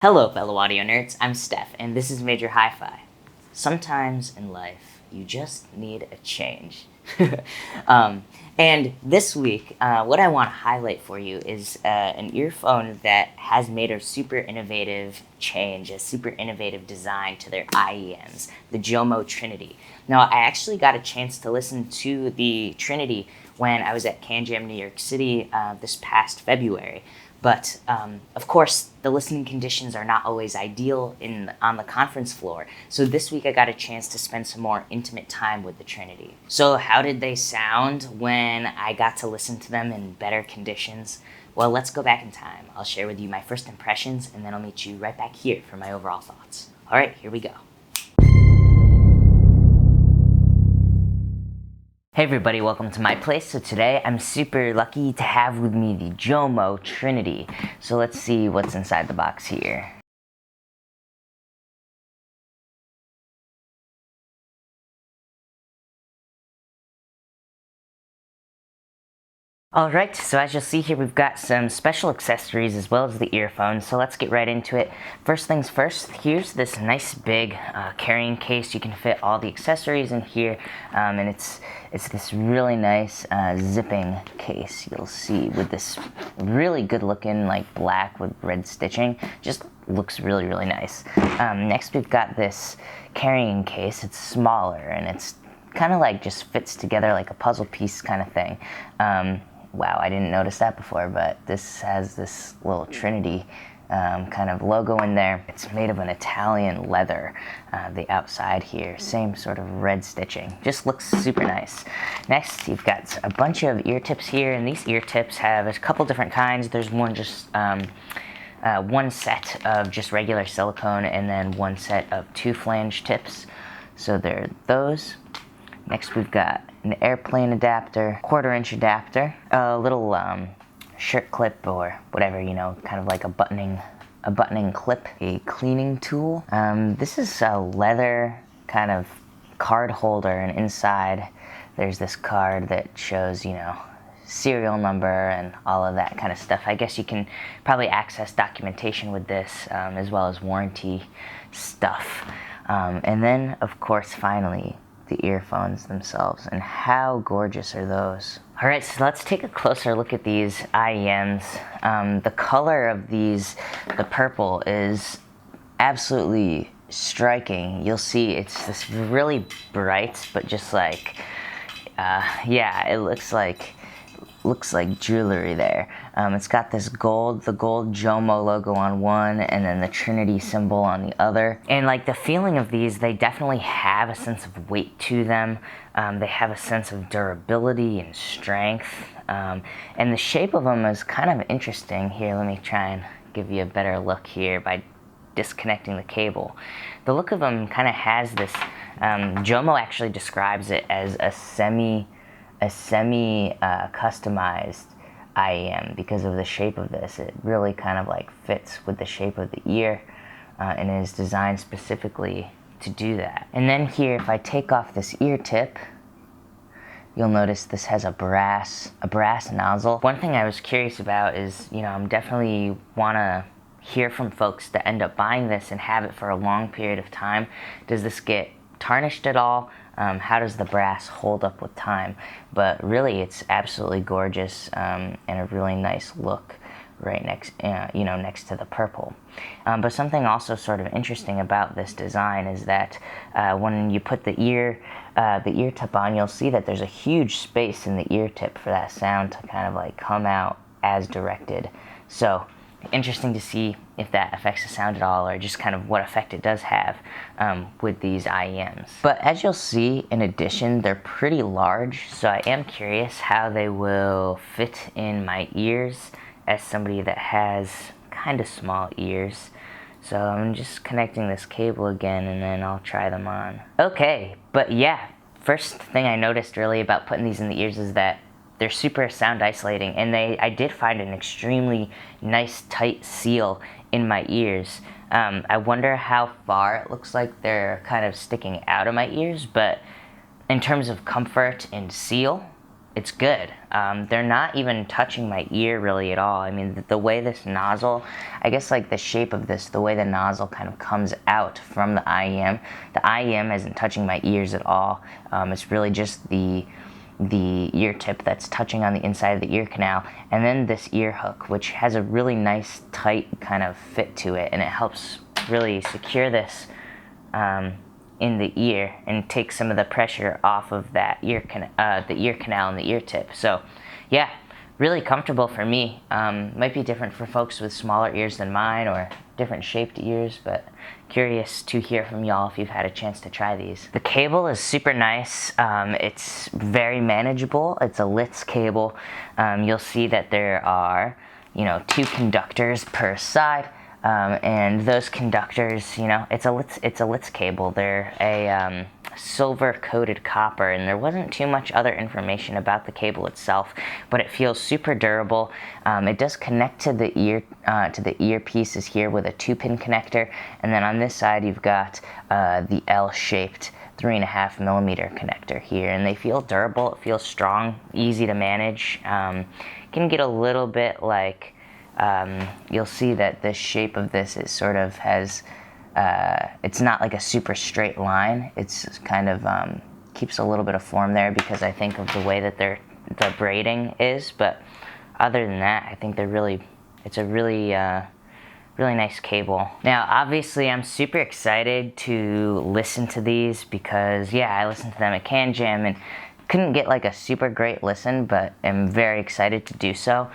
Hello, fellow audio nerds. I'm Steph, and this is Major Hi-Fi. Sometimes in life, you just need a change. And this week, what I want to highlight for you is an earphone that has made a super innovative change, a super innovative design to their IEMs, the Jomo Trinity. Now, I actually got a chance to listen to the Trinity when I was at CanJam New York City this past February. But of course, the listening conditions are not always ideal on the conference floor. So this week I got a chance to spend some more intimate time with the Trinity. So how did they sound when I got to listen to them in better conditions? Well, let's go back in time. I'll share with you my first impressions, and then I'll meet you right back here for my overall thoughts. All right, here we go. Hey everybody, welcome to my place. So today I'm super lucky to have with me the Jomo Trinity. So let's see what's inside the box here. Alright, so as you'll see here, we've got some special accessories as well as the earphones, so let's get right into it. First things first, here's this nice big carrying case. You can fit all the accessories in here, and it's this really nice zipping case, you'll see, with this really good looking like black with red stitching. Just looks really, really nice. Next we've got this carrying case. It's smaller and it's kind of like just fits together like a puzzle piece kind of thing. Wow, I didn't notice that before, but this has this little Trinity kind of logo in there. It's made of an Italian leather, the outside here, same sort of red stitching. Just looks super nice. Next, you've got a bunch of ear tips here, and these ear tips have a couple different kinds. There's one set of just regular silicone, and then one set of 2 flange tips. So there are those. Next, we've got an airplane adapter, 1/4-inch adapter, a little shirt clip or whatever, you know, kind of like a buttoning clip, a cleaning tool. This is a leather kind of card holder, and inside there's this card that shows, you know, serial number and all of that kind of stuff. I guess you can probably access documentation with this, as well as warranty stuff. And then, of course, finally, the earphones themselves, and how gorgeous are those. Alright, so let's take a closer look at these IEMs. The color of these, the purple, is absolutely striking. You'll see it's this really bright, but just like, yeah, it looks like jewelry there. It's got this the gold Jomo logo on one, and then the Trinity symbol on the other. And like the feeling of these, they definitely have a sense of weight to them. They have a sense of durability and strength. And the shape of them is kind of interesting. Here, let me try and give you a better look here by disconnecting the cable. The look of them kind of has this, Jomo actually describes it as a semi customized IEM because of the shape of this. It really kind of like fits with the shape of the ear, and is designed specifically to do that. And then here, if I take off this ear tip, you'll notice this has a brass nozzle. One thing I was curious about is, you know, I'm definitely want to hear from folks that end up buying this and have it for a long period of time. Does this get tarnished at all? How does the brass hold up with time? But really, it's absolutely gorgeous, and a really nice look right next, next to the purple. But something also sort of interesting about this design is that when you put the ear tip on, you'll see that there's a huge space in the ear tip for that sound to kind of like come out as directed. So interesting to see if that affects the sound at all, or just kind of what effect it does have with these IEMs. But as you'll see, in addition, they're pretty large, so I am curious how they will fit in my ears as somebody that has kind of small ears. So I'm just connecting this cable again, and then I'll try them on. Okay, but yeah, first thing I noticed really about putting these in the ears is that they're super sound isolating, and I did find an extremely nice tight seal in my ears. I wonder how far it looks like they're kind of sticking out of my ears, but in terms of comfort and seal, it's good. They're not even touching my ear really at all. I mean, the way this nozzle, I guess like the shape of this, the way the nozzle kind of comes out from the IEM isn't touching my ears at all. It's really just the ear tip that's touching on the inside of the ear canal, and then this ear hook, which has a really nice tight kind of fit to it, and it helps really secure this in the ear and take some of the pressure off of that the ear canal and the ear tip. So yeah, really comfortable for me. Might be different for folks with smaller ears than mine or different shaped ears, but curious to hear from y'all if you've had a chance to try these. The cable is super nice. It's very manageable. It's a Litz cable. You'll see that there are, 2 conductors per side. And those conductors, it's a Litz cable. They're a silver coated copper, and there wasn't too much other information about the cable itself, but it feels super durable. It does connect to the earpieces here with a 2-pin connector, and then on this side you've got the L-shaped 3.5 millimeter connector here, and they feel durable. It feels strong, easy to manage. Can get a little bit like. You'll see that the shape of this is sort of has, it's not like a super straight line. It's kind of keeps a little bit of form there because I think of the way that the braiding is. But other than that, I think it's a really nice cable. Now, obviously, I'm super excited to listen to these because, yeah, I listened to them at Can Jam and couldn't get like a super great listen, but am very excited to do so.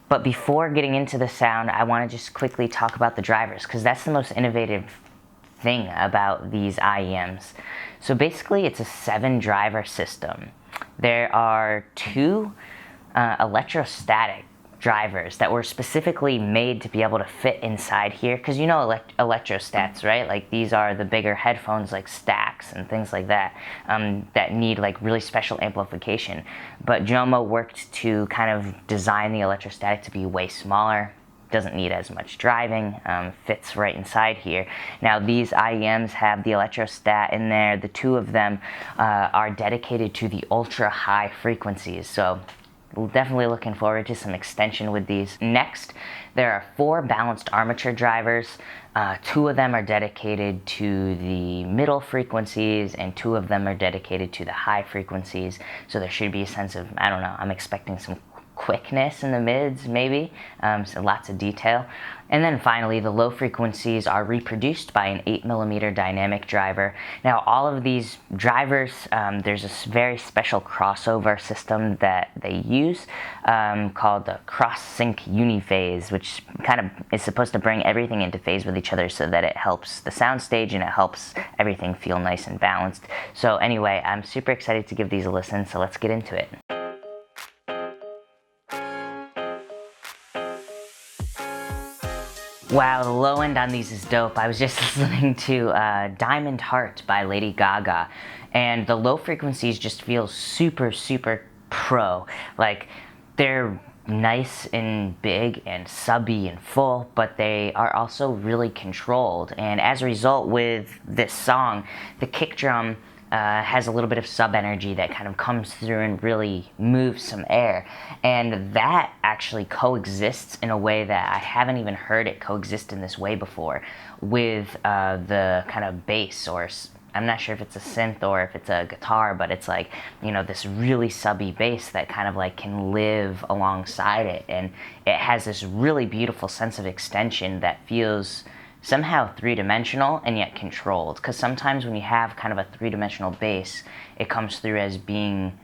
But before getting into the sound, I want to just quickly talk about the drivers, because that's the most innovative thing about these IEMs. So basically, it's a 7-driver system. There are 2 electrostatic drivers that were specifically made to be able to fit inside here, because electrostats, right? Like these are the bigger headphones like Stax and things like that that need like really special amplification. But Jomo worked to kind of design the electrostatic to be way smaller, doesn't need as much driving, fits right inside here. Now these IEMs have the electrostat in there. The 2 of them are dedicated to the ultra high frequencies, so definitely looking forward to some extension with these. Next, there are 4 balanced armature drivers. 2 of them are dedicated to the middle frequencies, and 2 of them are dedicated to the high frequencies. So there should be a sense of, I don't know, I'm expecting some quickness in the mids, maybe, so lots of detail. And then finally, the low frequencies are reproduced by an 8mm dynamic driver. Now, all of these drivers, there's a very special crossover system that they use called the cross-sync uniphase, which kind of is supposed to bring everything into phase with each other so that it helps the soundstage and it helps everything feel nice and balanced. So anyway, I'm super excited to give these a listen, so let's get into it. Wow, the low end on these is dope. I was just listening to Diamond Heart by Lady Gaga, and the low frequencies just feel super, super pro. Like, they're nice and big and subby and full, but they are also really controlled. And as a result, with this song, the kick drum has a little bit of sub energy that kind of comes through and really moves some air, and that actually coexists in a way that I haven't even heard it coexist in this way before with the kind of bass, or I'm not sure if it's a synth or if it's a guitar, but it's like, this really subby bass that kind of like can live alongside it, and it has this really beautiful sense of extension that feels somehow 3-dimensional and yet controlled. Because sometimes when you have kind of a 3-dimensional bass, it comes through as being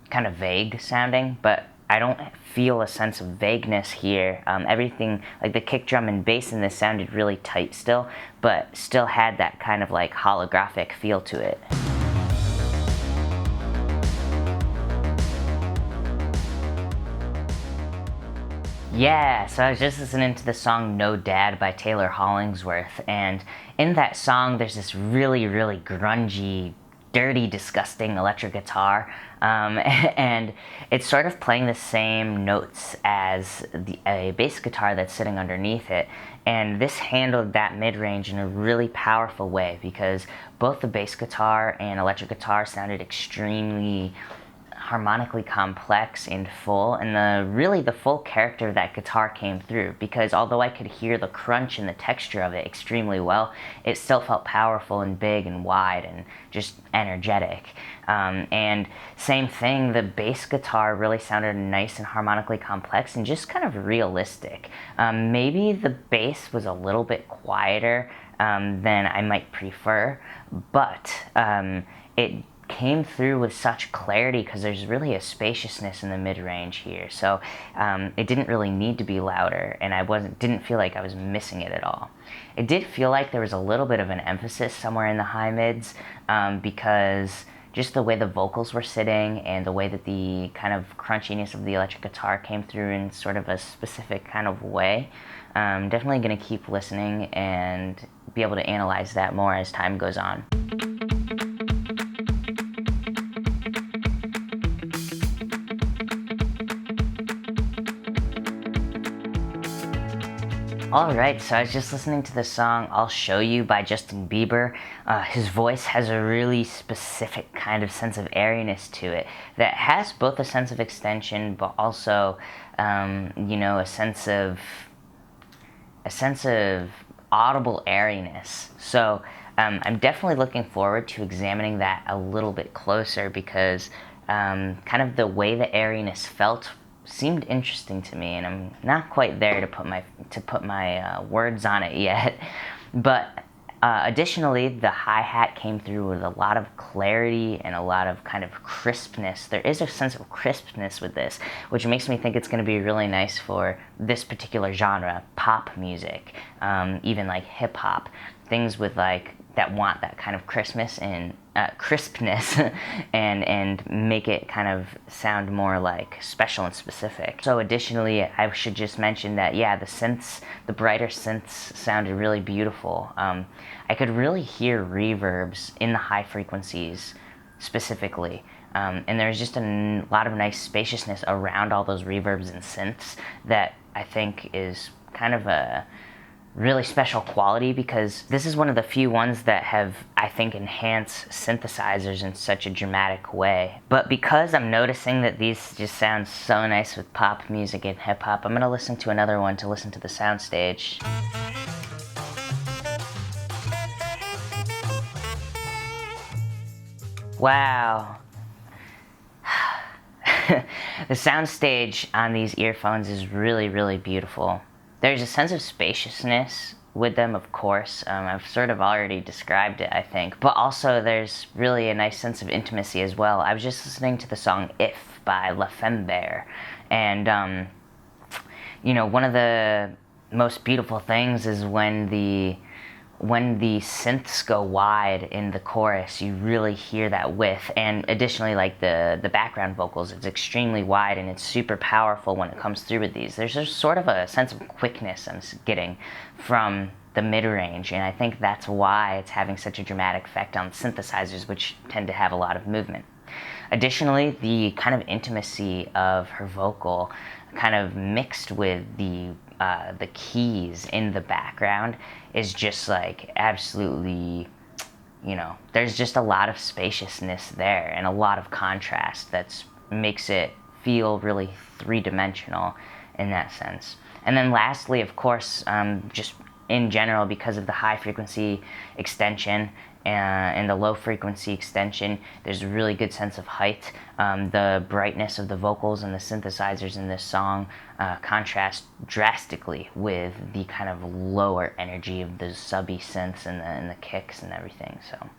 kind of vague sounding, but I don't feel a sense of vagueness here. Everything, like the kick drum and bass in this sounded really tight still, but still had that kind of like holographic feel to it. Yeah, so I was just listening to the song No Dad by Taylor Hollingsworth, and in that song there's this really, really grungy, dirty, disgusting electric guitar, and it's sort of playing the same notes as a bass guitar that's sitting underneath it, and this handled that mid-range in a really powerful way because both the bass guitar and electric guitar sounded extremely harmonically complex and full, and the full character of that guitar came through, because although I could hear the crunch and the texture of it extremely well, it still felt powerful and big and wide and just energetic. And same thing, the bass guitar really sounded nice and harmonically complex and just kind of realistic. Maybe the bass was a little bit quieter than I might prefer, but it came through with such clarity because there's really a spaciousness in the mid-range here. So it didn't really need to be louder, and I didn't feel like I was missing it at all. It did feel like there was a little bit of an emphasis somewhere in the high mids because just the way the vocals were sitting and the way that the kind of crunchiness of the electric guitar came through in sort of a specific kind of way. Definitely going to keep listening and be able to analyze that more as time goes on. Alright, so I was just listening to the song I'll Show You by Justin Bieber. His voice has a really specific kind of sense of airiness to it that has both a sense of extension but also, a sense of audible airiness. So I'm definitely looking forward to examining that a little bit closer because kind of the way the airiness felt seemed interesting to me, and I'm not quite there to put my words on it yet. But additionally, the hi-hat came through with a lot of clarity and a lot of kind of crispness. There is a sense of crispness with this, which makes me think it's going to be really nice for this particular genre, pop music, even like hip-hop, things with like that want that kind of crispness and and make it kind of sound more like special and specific. So additionally, I should just mention that the brighter synths sounded really beautiful. I could really hear reverbs in the high frequencies specifically. And there's just a lot of nice spaciousness around all those reverbs and synths that I think is kind of a really special quality, because this is one of the few ones that have, I think, enhanced synthesizers in such a dramatic way. But because I'm noticing that these just sound so nice with pop music and hip hop, I'm gonna listen to another one to listen to the Soundstage. Wow. The Soundstage on these earphones is really, really beautiful. There's a sense of spaciousness with them, of course. I've sort of already described it, I think. But also there's really a nice sense of intimacy as well. I was just listening to the song If by La Femme, and one of the most beautiful things is when the synths go wide in the chorus, you really hear that width. And additionally, like the background vocals, it's extremely wide and it's super powerful when it comes through with these. There's just sort of a sense of quickness I'm getting from the mid-range, and I think that's why it's having such a dramatic effect on synthesizers, which tend to have a lot of movement. Additionally, the kind of intimacy of her vocal kind of mixed with the keys in the background is just like absolutely, there's just a lot of spaciousness there and a lot of contrast that makes it feel really three-dimensional in that sense. And then lastly, of course, just in general, because of the high frequency extension and the low frequency extension, there's a really good sense of height. The brightness of the vocals and the synthesizers in this song contrast drastically with the kind of lower energy of the subby synths and the kicks and everything. So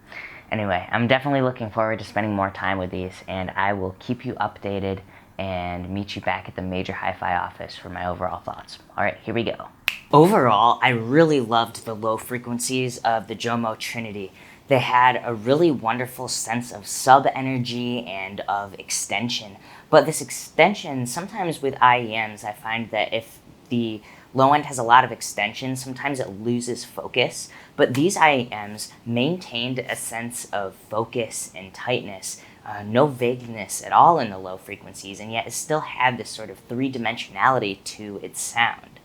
anyway, I'm definitely looking forward to spending more time with these, and I will keep you updated and meet you back at the Major Hi-Fi office for my overall thoughts. All right, here we go. Overall, I really loved the low frequencies of the Jomo Trinity. They had a really wonderful sense of sub-energy and of extension. But this extension, sometimes with IEMs, I find that if the low end has a lot of extension, sometimes it loses focus. But these IEMs maintained a sense of focus and tightness, no vagueness at all in the low frequencies, and yet it still had this sort of three-dimensionality to its sound.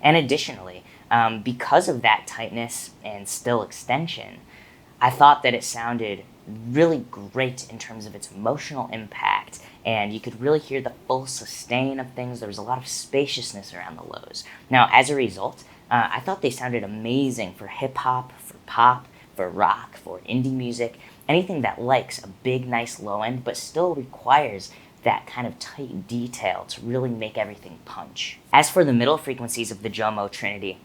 And additionally, because of that tightness and still extension, I thought that it sounded really great in terms of its emotional impact and you could really hear the full sustain of things. There was a lot of spaciousness around the lows. Now, as a result, I thought they sounded amazing for hip-hop, for pop, for rock, for indie music, anything that likes a big, nice low end, but still requires that kind of tight detail to really make everything punch. As for the middle frequencies of the Jomo Trinity,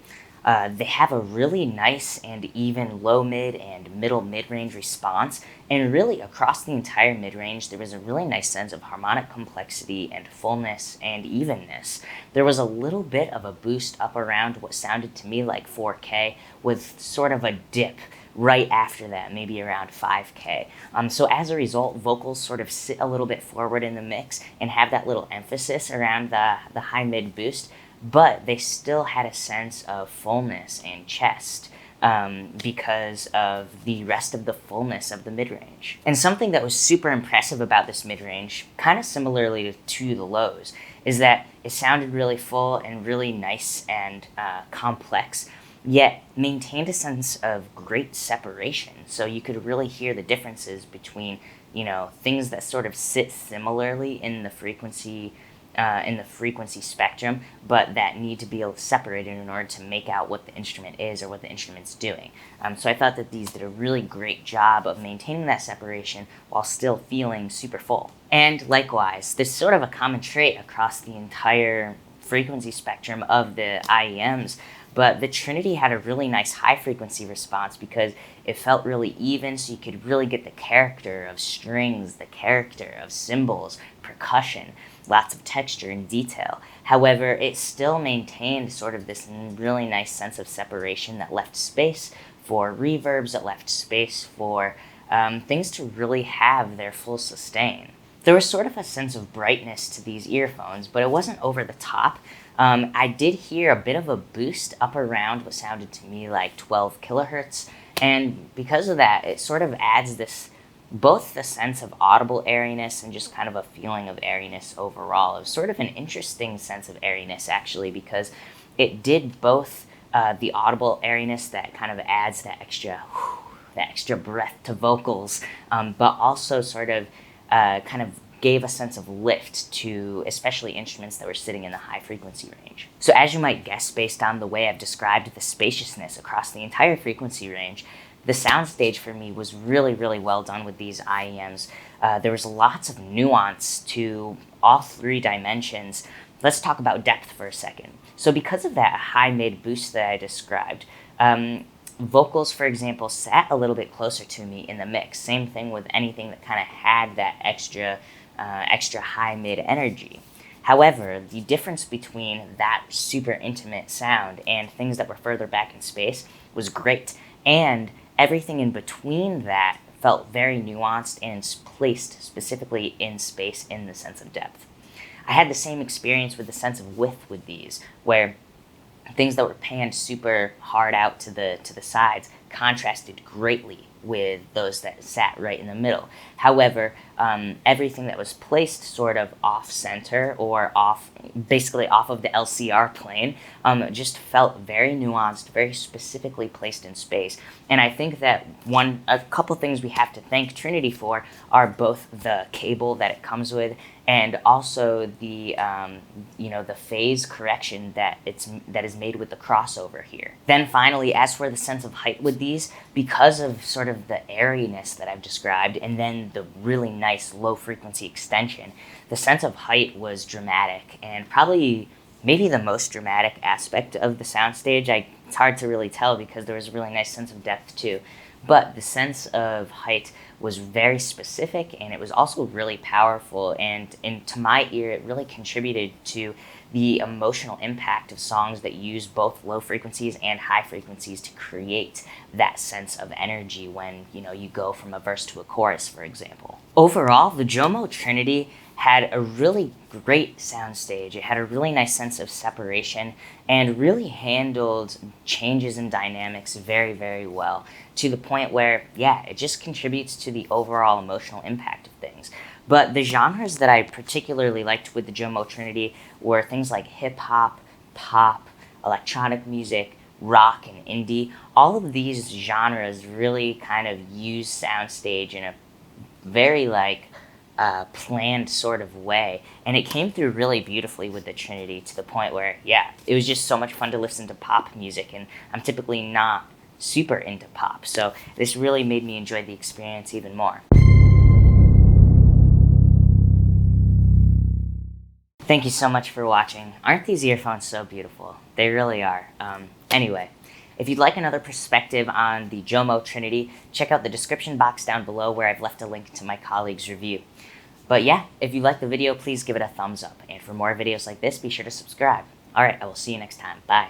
they have a really nice and even low mid and middle mid-range response, and really across the entire mid-range there was a really nice sense of harmonic complexity and fullness and evenness. There was a little bit of a boost up around what sounded to me like 4K, with sort of a dip right after that, maybe around 5K. So as a result, vocals sort of sit a little bit forward in the mix and have that little emphasis around the high mid boost, but they still had a sense of fullness and chest because of the rest of the fullness of the mid-range. And something that was super impressive about this mid-range, kind of similarly to the lows, is that it sounded really full and really nice and complex, yet maintained a sense of great separation. So you could really hear the differences between, things that sort of sit similarly in the frequency spectrum, but that need to be separated in order to make out what the instrument is or what the instrument's doing. So I thought that these did a really great job of maintaining that separation while still feeling super full. And likewise, this is sort of a common trait across the entire frequency spectrum of the IEMs, but the Trinity had a really nice high frequency response because it felt really even, so you could really get the character of strings, the character of cymbals, percussion, lots of texture and detail. However, it still maintained sort of this really nice sense of separation that left space for reverbs, that left space for things to really have their full sustain. There was sort of a sense of brightness to these earphones, but it wasn't over the top. I did hear a bit of a boost up around what sounded to me like 12 kilohertz, and because of that, it sort of adds this, both the sense of audible airiness and just kind of a feeling of airiness overall. It was sort of an interesting sense of airiness, actually, because it did both the audible airiness that kind of adds that extra breath to vocals, but also sort of kind of gave a sense of lift to especially instruments that were sitting in the high frequency range. So as you might guess, based on the way I've described the spaciousness across the entire frequency range, the Soundstage for me was really, really well done with these IEMs. There was lots of nuance to all three dimensions. Let's talk about depth for a second. So because of that high mid boost that I described, vocals, for example, sat a little bit closer to me in the mix. Same thing with anything that kind of had that extra high mid energy. However, the difference between that super intimate sound and things that were further back in space was great, and everything in between that felt very nuanced and placed specifically in space in the sense of depth. I had the same experience with the sense of width with these, where things that were panned super hard out to the sides contrasted greatly with those that sat right in the middle. However, everything that was placed sort of off-center or basically off of the LCR plane, just felt very nuanced, very specifically placed in space. And I think that a couple things we have to thank Trinity for are both the cable that it comes with and also the the phase correction that is made with the crossover here. Then finally, as for the sense of height with these, because of sort of the airiness that I've described and then the really nice low frequency extension, the sense of height was dramatic, and probably maybe the most dramatic aspect of the Soundstage. It's hard to really tell because there was a really nice sense of depth too. But the sense of height was very specific, and it was also really powerful, and to my ear it really contributed to the emotional impact of songs that use both low frequencies and high frequencies to create that sense of energy when you go from a verse to a chorus, for example. Overall, the Jomo Trinity had a really great soundstage. It had a really nice sense of separation and really handled changes in dynamics very, very well, to the point where, it just contributes to the overall emotional impact of things. But the genres that I particularly liked with the Jomo Trinity were things like hip-hop, pop, electronic music, rock, and indie. All of these genres really kind of use Soundstage in a very planned sort of way, and it came through really beautifully with the Trinity, to the point where, yeah, it was just so much fun to listen to pop music, and I'm typically not super into pop, so this really made me enjoy the experience even more. Thank you so much for watching. Aren't these earphones so beautiful? They really are. Anyway, if you'd like another perspective on the Jomo Trinity, check out the description box down below where I've left a link to my colleague's review. But yeah, if you liked the video, please give it a thumbs up. And for more videos like this, be sure to subscribe. Alright, I will see you next time. Bye.